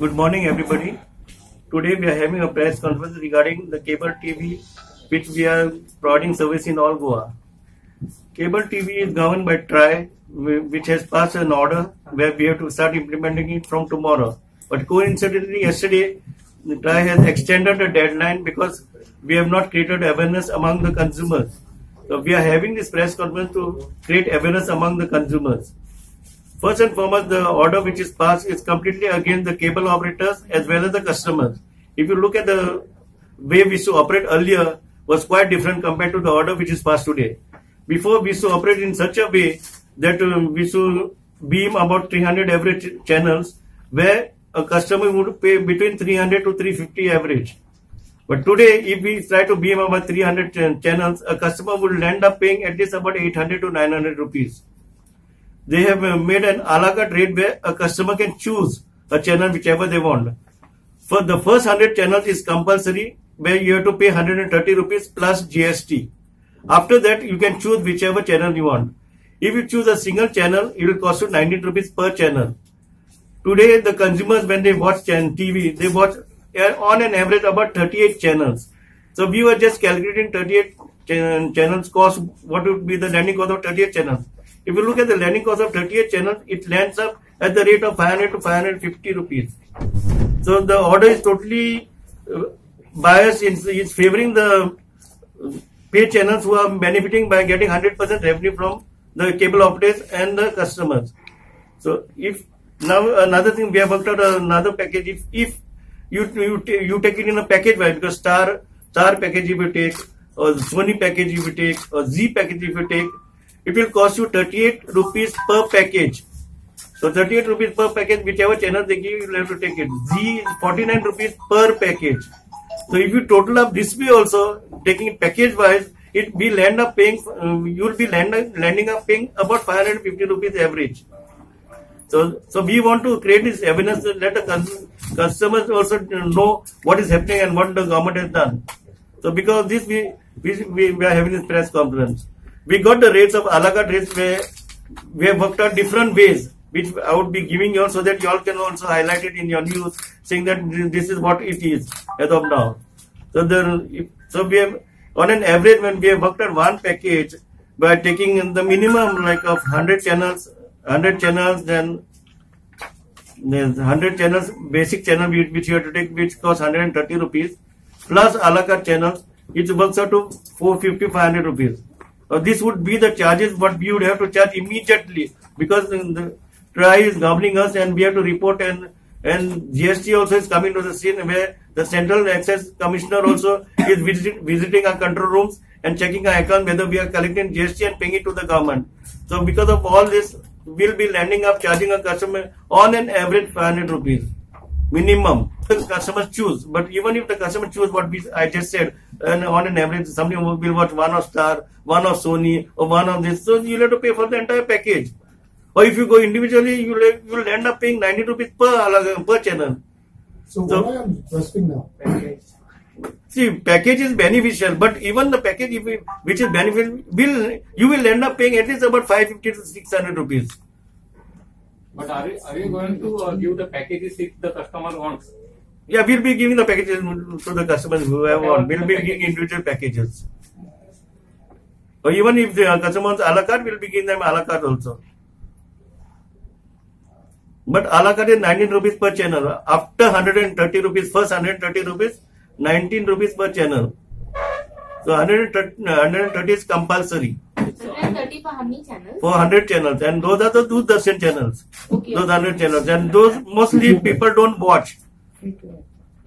Good morning, everybody. Today we are having a press conference regarding the cable TV which we are providing service in all Goa. Cable TV is governed by Trai, which has passed an order where we have to start implementing it from tomorrow. But coincidentally, yesterday, Trai has extended the deadline because we have not created awareness among the consumers. So we are having this press conference to create awareness among the consumers. First and foremost, the order which is passed is completely against the cable operators as well as the customers. If you look at the way we used to operate earlier, was quite different compared to the order which is passed today. Before, we used to operate in such a way that we used to beam about 300 average channels, where a customer would pay between 300 to 350 average. But today, if we try to beam about 300 channels, a customer would end up paying at least about 800 to 900 rupees. They have made an a la carte rate where a customer can choose a channel whichever they want. For the first 100 channels is compulsory, where you have to pay 130 rupees plus GST. After that, you can choose whichever channel you want. If you choose a single channel, it will cost you 19 rupees per channel. Today, the consumers, when they watch TV, they watch on an average about 38 channels. So we were just calculating 38 channels cost, what would be the landing cost of 38 channels. If you look at the landing cost of 38 channels, it lands up at the rate of 500 to 550 rupees. So the order is totally biased. It's favoring the pay channels who are benefiting by getting 100% revenue from the cable operators and the customers. So if now another thing, we have worked out another package. If you take it in a package wise, because star package if you take, or Sony package if you take, or Z package if you take, it will cost you 38 rupees per package. So 38 rupees per package, whichever channel they give, you will have to take it. Z is 49 rupees per package. So if you total up this way also, taking it package wise, it will end up paying, you will be landing up paying about 550 rupees average. So we want to create this awareness, let the customers also know what is happening and what the government has done. So because this we are having this press conference. We got the rates of a la carte rates where we have worked out different ways, which I would be giving you all so that you all can also highlight it in your news, saying that this is what it is as of now. So we have, on an average, when we have worked out one package by taking the minimum like of 100 channels, then there's 100 channels, basic channel which you have to take, which costs 130 rupees, plus a la carte channels, it works out to 450, 500 rupees. This would be the charges what we would have to charge immediately, because the Trai is governing us and we have to report, and GST also is coming to the scene, where the Central Access Commissioner also is visiting our control rooms and checking our account whether we are collecting GST and paying it to the government. So because of all this, we'll be landing up charging a customer on an average 500 rupees minimum. The customers choose, but even if the customer choose what I just said, and on an average somebody will watch one of Star, one of Sony, or one of this, so you'll have to pay for the entire package. Or if you go individually, you will end up paying 90 rupees per channel. So what are you requesting now? See, package is beneficial, but even the package which is beneficial, you will end up paying at least about 550 to 600 rupees. But are you going to give the packages if the customer wants? Yeah, we'll be giving the packages to the customers who have want. We'll be giving individual packages. Or even if the customer wants a la carte, we'll be giving them a la carte also. But a la carte is 19 rupees per channel. After 130 rupees, first 130 rupees, 19 rupees per channel. So 130 is compulsory. 130 for how many channels? For 100 channels, and those are the Doordarshan channels. Okay. Those 100 channels, and those mostly people don't watch.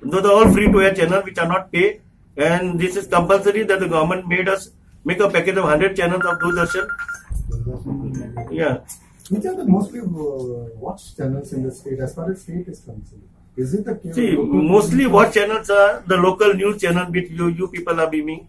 Those are all free to air channels which are not paid, and this is compulsory that the government made us make a package of 100 channels of Doordarshan. Yeah. Which are the mostly watched channels in the state as far as state is concerned? Is it the cable? See, mostly watch channels are the local news channel which you people are beaming.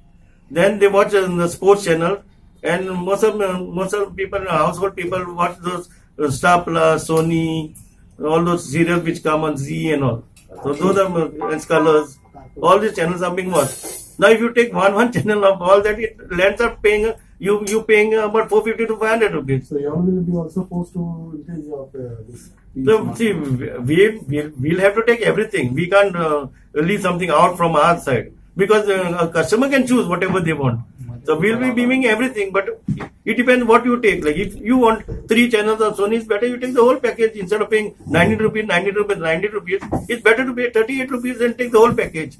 Then they watch the sports channel, and most of people, household people, watch those Star Plus, Sony, all those serials which come on Z and all. So those are Colors. All these channels are being watched. Now, if you take one channel of all that, it lands up paying you paying about 450 to 500 rupees. So you all will be also forced to increase your this So see, we'll have to take everything. We can't leave something out from our side because a customer can choose whatever they want. So we'll be beaming everything, but it depends what you take. Like if you want 3 channels of Sony, it's better you take the whole package instead of paying 90 rupees, 90 rupees, 90 rupees. It's better to pay 38 rupees and take the whole package.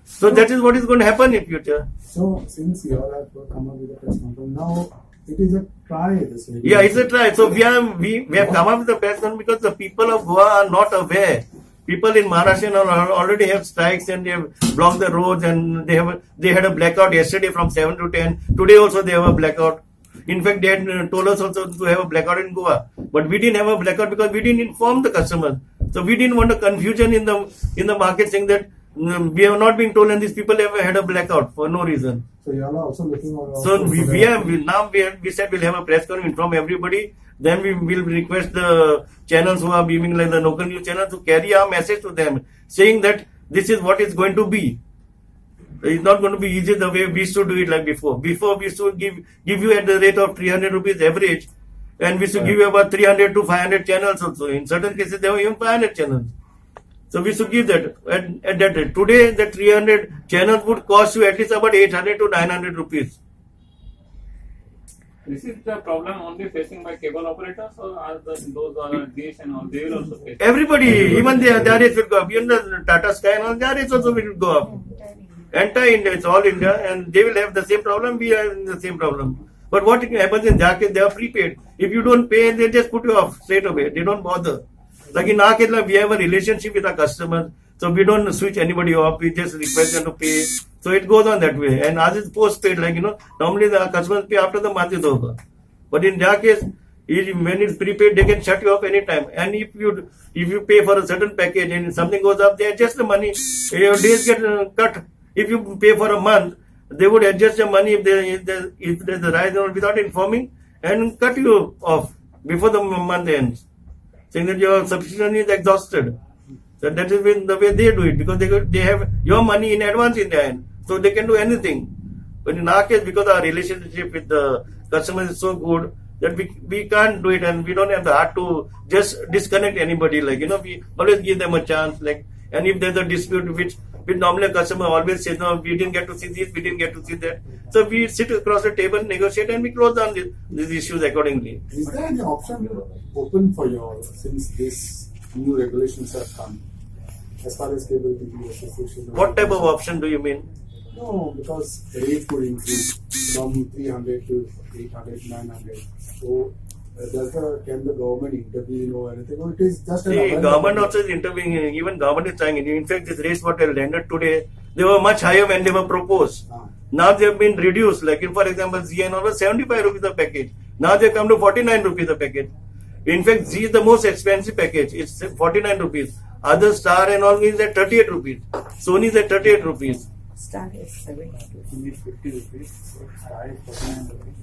So that is what is going to happen in future. So since you all have come up with a press conference, now it is a try this way. Yeah, it's a try. So we have come up with the press conference because the people of Goa are not aware. People in Maharashtra already have strikes and they have blocked the roads and they had a blackout yesterday from 7 to 10. Today also they have a blackout. In fact, they had told us also to have a blackout in Goa, but we didn't have a blackout because we didn't inform the customers. So we didn't want a confusion in the market saying that we have not been told and these people have had a blackout for no reason. So you all are also looking on. So we said we'll have a press conference, inform everybody. Then we will request the channels who are beaming like the local news channels to carry our message to them, saying that this is what it's going to be. It's not going to be easy the way we used to do it like before. Before we used to give you at the rate of 300 rupees average, and we used to give you about 300 to 500 channels also. In certain cases, there were even 500 channels. So we should give that at that rate. Today, the 300 channels would cost you at least about 800 to 900 rupees. This is the problem only facing by cable operators, or are those are Dish and all, they will also face? Everybody, even their rates will go up. Even the Tata Sky and all, their rates also will go up. Entire India, it's all India, and they will have the same problem. We are in the same problem. But what happens in their case, they are prepaid. If you don't pay, they just put you off straight away. They don't bother. Like in our case, like we have a relationship with our customers, so we don't switch anybody off. We just request them to pay. So it goes on that way. And as it's postpaid, like normally the customers pay after the month is over. But in their case, when it's prepaid, they can shut you off anytime. And if you pay for a certain package and something goes up, they adjust the money. Your days get cut. If you pay for a month, they would adjust your money if there's a rise without informing and cut you off before the month ends, saying that your subscription is exhausted. So that is the way they do it, because they have your money in advance in their hand, so they can do anything. But in our case, because our relationship with the customers is so good that we can't do it, and we don't have the heart to just disconnect anybody. Like we always give them a chance. Like, and if there's a dispute which normally a customer always says, no, we didn't get to see this, we didn't get to see that. So we sit across the table, negotiate, and we close down these issues accordingly. Is there any option open for you all since these new regulations have come? As far as cable TV association. What type of option do you mean? No, because rate could increase from 300 to 800, 900. So can the government intervene or anything? Or it is just government also is intervening. Even government is trying. In fact, this rates what are landed today, they were much higher when they were proposed. Now they have been reduced. Like for example, ZN was 75 rupees a package. Now they come to 49 rupees a package. In fact, Z is the most expensive package. It's 49 rupees. Other Star and all is at 38 rupees. Sony is at 38 rupees. Star is 70. 50 rupees. Trai 49 rupees.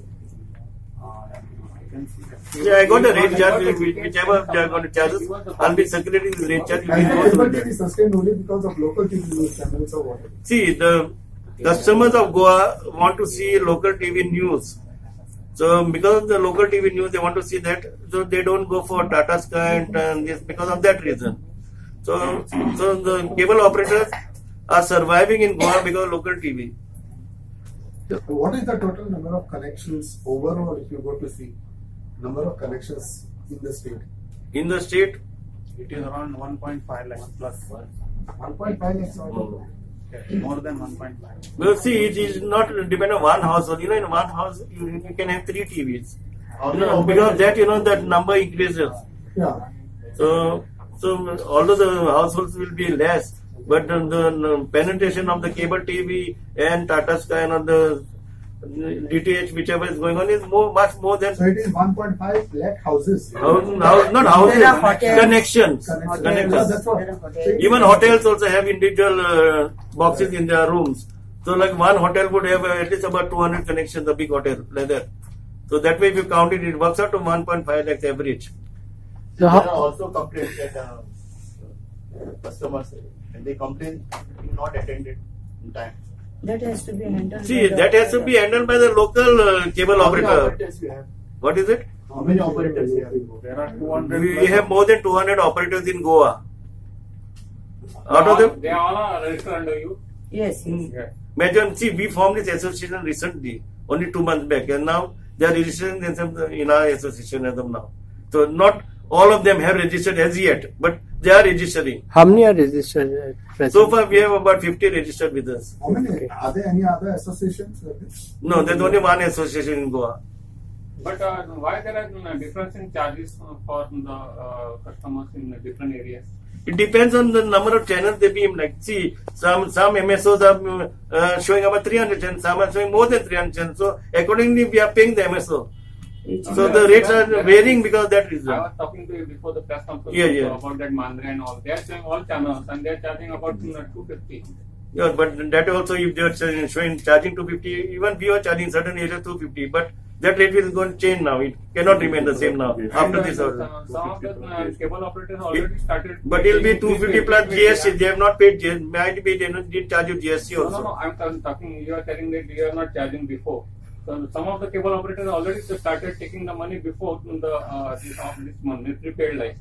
Yeah, I got the rate charge, whichever they are going to charge us. I'll be circulating the rate charge. Cable TV is sustained only because of local TV news channels or what? See, the customers of Goa want to see local TV news. So because of the local TV news, they want to see that. So they don't go for Tata Sky and this because of that reason. So the cable operators are surviving in Goa because of local TV. What is the total number of connections overall if you go to see? Number of connections in the state? In the state? It is around 1.5 lakhs plus. 1.5 lakhs? More than 1.5. Well, see, it is not dependent on one house. In one house, you can have 3 TVs. Because that, that number increases. Yeah. So although the households will be less, but the penetration of the cable TV and Tata Sky and the DTH, whichever is going on, is much more than. So it is 1.5 lakh houses. Not houses, connections. Yeah, that's what. Even hotels also have individual boxes in their rooms. So like one hotel would have at least about 200 connections, a big hotel like that. So that way if you count it, it works out to 1.5 lakhs average. So there are also complaints that customers, when they complain, not attended in time. That has to be handled. See, that has to be handled by the local cable operator. Operators you have? What is it? How many operators here? There are 200. We have more than 200 operators in Goa. Out of them, They all are registered under you. Yes, yes. Yeah. Major, see, we formed this association recently, only 2 months back, and now they are registering themselves in our association as of now. So not all of them have registered as yet, but they are registering. How many are registered at present? So far, we have about 50 registered with us. How many? Are there any other associations like this? No, there's only one association in Goa. But why there are difference in charges for the customers in different areas? It depends on the number of channels they beam. Like, see, some MSOs are showing about 300 channels, some are showing more than 300 channels. So accordingly, we are paying the MSO. So the rates are varying because of that reason. I was talking to you before the press conference Yeah. about that Mandra and all. They are showing all channels and they are charging about 250. Yeah, but that also, if they are showing charging 250, even we are charging certain areas 250, but that rate is going to change now. It cannot remain the same now after this order. Some of the cable operators already started. But it will be 250 plus GST. They have not paid GST. Might be they did charge you GST also. No. I'm talking. You are telling that you are not charging before. So some of the cable operators already started taking the money before this month. They prepaid like.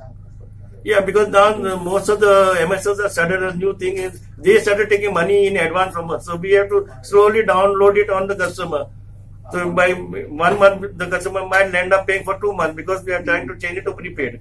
Yeah, because now most of the MSOs have started a new thing is they started taking money in advance from us. So we have to slowly download it on the customer. So by 1 month, the customer might end up paying for 2 months because we are trying to change it to prepaid.